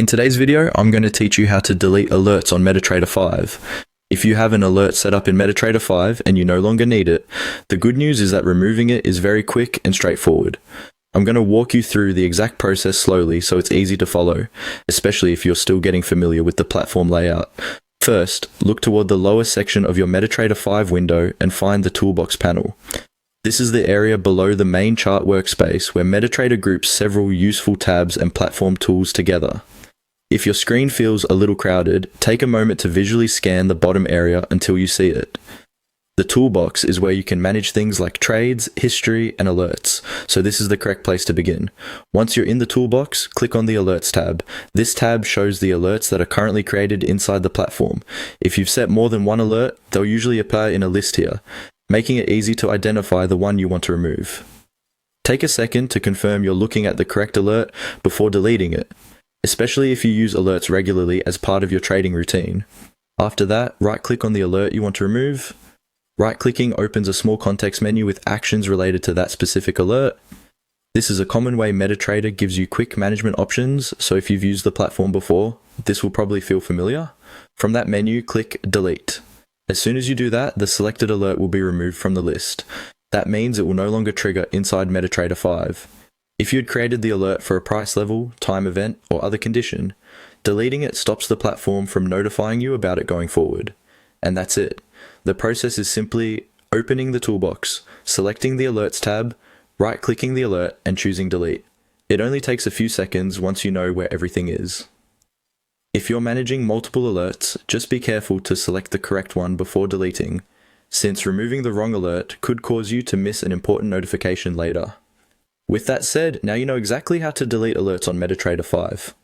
In today's video, I'm going to teach you how to delete alerts on MetaTrader 5. If you have an alert set up in MetaTrader 5 and you no longer need it, the good news is that removing it is very quick and straightforward. I'm going to walk you through the exact process slowly so it's easy to follow, especially if you're still getting familiar with the platform layout. First, look toward the lower section of your MetaTrader 5 window and find the Toolbox panel. This is the area below the main chart workspace where MetaTrader groups several useful tabs and platform tools together. If your screen feels a little crowded, take a moment to visually scan the bottom area until you see it. The toolbox is where you can manage things like trades, history, and alerts, so this is the correct place to begin. Once you're in the toolbox, click on the Alerts tab. This tab shows the alerts that are currently created inside the platform. If you've set more than one alert, they'll usually appear in a list here, making it easy to identify the one you want to remove. Take a second to confirm you're looking at the correct alert before deleting it, especially if you use alerts regularly as part of your trading routine. After that, right-click on the alert you want to remove. Right-clicking opens a small context menu with actions related to that specific alert. This is a common way MetaTrader gives you quick management options, so if you've used the platform before, this will probably feel familiar. From that menu, click Delete. As soon as you do that, the selected alert will be removed from the list. That means it will no longer trigger inside MetaTrader 5. If you had created the alert for a price level, time event, or other condition, deleting it stops the platform from notifying you about it going forward. And that's it. The process is simply opening the toolbox, selecting the Alerts tab, right-clicking the alert, and choosing Delete. It only takes a few seconds once you know where everything is. If you're managing multiple alerts, just be careful to select the correct one before deleting, since removing the wrong alert could cause you to miss an important notification later. With that said, now you know exactly how to delete alerts on MetaTrader 5.